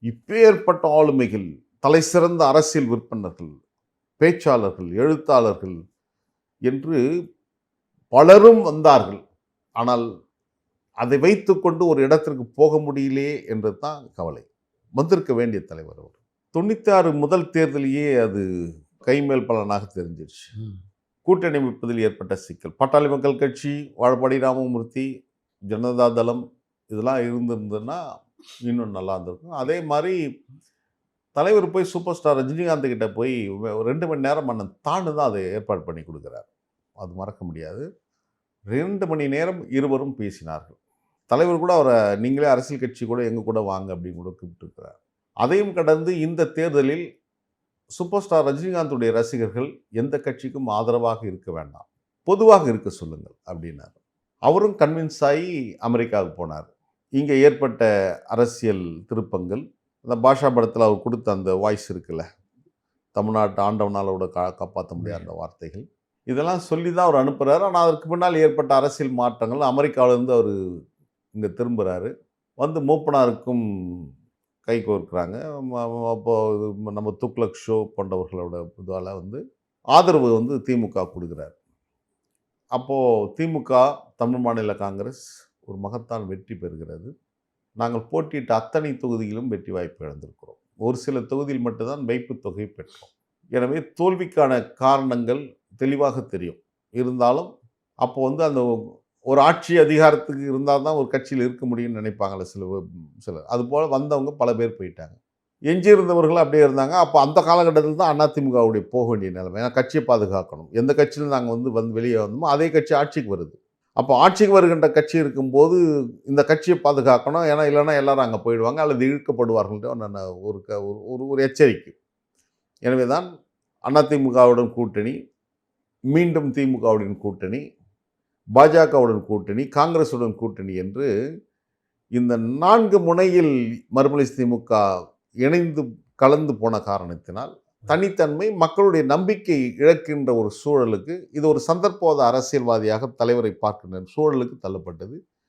இப்பேற்பட்ட ஆளுமைகள், தலைசிறந்த அரசியல் விற்பனர்கள், பேச்சாளர்கள், எழுத்தாளர்கள் என்று பலரும் வந்தார்கள். ஆனால் அதை வைத்துக்கொண்டு ஒரு இடத்திற்கு போக முடியலையே என்று தான் கவலை. வந்திருக்க வேண்டிய தலைவர் அவர். 96 முதல் தேர்தலையே அது கைமேல் பலனாக தெரிஞ்சிருச்சு. கூட்டணி அமைப்பதில் ஏற்பட்ட சிக்கல். பாட்டாளி மக்கள் கட்சி, வாழப்பாடி ராமமூர்த்தி, ஜனதா தளம் இதெல்லாம் இருந்திருந்ததுன்னா இன்னும் நல்லா இருந்திருக்கும். அதே மாதிரி தலைவர் போய் சூப்பர் ஸ்டார் ரஜினிகாந்த் கிட்ட போய் 2 மணி நேரம் அண்ணன் தாண்டு தான் அதை ஏற்பாடு பண்ணி கொடுக்குறார். அது மறக்க முடியாது. 2 மணி நேரம் இருவரும் பேசினார்கள். தலைவர் கூட அவரை நீங்களே அரசியல் கட்சி கூட எங்கள் கூட வாங்க அப்படின்னு கூட கூப்பிட்டுருக்கிறார். அதையும் கடந்து இந்த தேர்தலில் சூப்பர் ஸ்டார் ரஜினிகாந்துடைய ரசிகர்கள் எந்த கட்சிக்கும் ஆதரவாக இருக்க வேண்டாம், பொதுவாக இருக்க சொல்லுங்கள் அப்படின்னார். அவரும் கன்வின்ஸ் ஆகி அமெரிக்காவுக்கு போனார். இங்கே ஏற்பட்ட அரசியல் திருப்பங்கள், அந்த பாஷா படத்தில் அவர் கொடுத்த அந்த வாய்ஸ் இருக்குல்ல, தமிழ்நாட்டு ஆண்டவனால் கூட காப்பாற்ற முடியாத அந்த வார்த்தைகள், இதெல்லாம் சொல்லி தான் அவர் அனுப்புகிறார். ஆனால் அதற்கு பின்னால் ஏற்பட்ட அரசியல் மாற்றங்கள், அமெரிக்காவிலேருந்து அவர் இங்கே திரும்புகிறாரு. வந்து மூப்பனாருக்கும் கை கோர்க்குறாங்க. அப்போது நம்ம துக்ளக் ஷோ போன்றவர்களோட இதால் வந்து ஆதரவு வந்து திமுக கொடுக்குறார். அப்போது திமுக, தமிழ் மாநில காங்கிரஸ் ஒரு மகத்தான வெற்றி பெறுகிறது. நாங்கள் போட்டியிட்ட அத்தனை தொகுதியிலும் வெற்றி வாய்ப்பு இழந்திருக்கிறோம். ஒரு சில தொகுதியில் மட்டும்தான் வைப்பு தொகை பெற்றோம். எனவே தோல்விக்கான காரணங்கள் தெளிவாக தெரியும். இருந்தாலும் அப்போ வந்து அந்த ஒரு ஆட்சி அதிகாரத்துக்கு இருந்தால் தான் ஒரு கட்சியில் இருக்க முடியும்னு நினைப்பாங்கள்ல சிலர். அதுபோல் வந்தவங்க பல பேர் போயிட்டாங்க. எஞ்சியிருந்தவர்கள் அப்படியே இருந்தாங்க. அப்போ அந்த காலகட்டத்தில் தான் அதிமுகவுடைய போக வேண்டிய நிலைமை. ஏன்னா கட்சியை பாதுகாக்கணும். எந்த கட்சியில் நாங்கள் வந்து வெளியே வந்தோமோ அதே கட்சி ஆட்சிக்கு வருது. அப்போ ஆட்சிக்கு வருகின்ற கட்சி இருக்கும்போது இந்த கட்சியை பாதுகாக்கணும். ஏன்னா இல்லைன்னா எல்லாரும் அங்கே போயிடுவாங்க அல்லது இழுக்கப்படுவார்கள். ஒரு எச்சரிக்கை. எனவே தான் அதிமுகவுடன் கூட்டணி, மீண்டும் திமுகவுடன் கூட்டணி, பாஜகவுடன் கூட்டணி, காங்கிரசுடன் கூட்டணி என்று இந்த 4 முனையில் மறுமலர்ச்சி திமுக இணைந்து கலந்து போன காரணத்தினால் தனித்தன்மை, மக்களுடைய நம்பிக்கை இழக்கின்ற ஒரு சூழலுக்கு, இது ஒரு சந்தர்ப்பவாத அரசியல்வாதியாக தலைவரை பார்க்கின்ற சூழலுக்கு தள்ளப்பட்டது.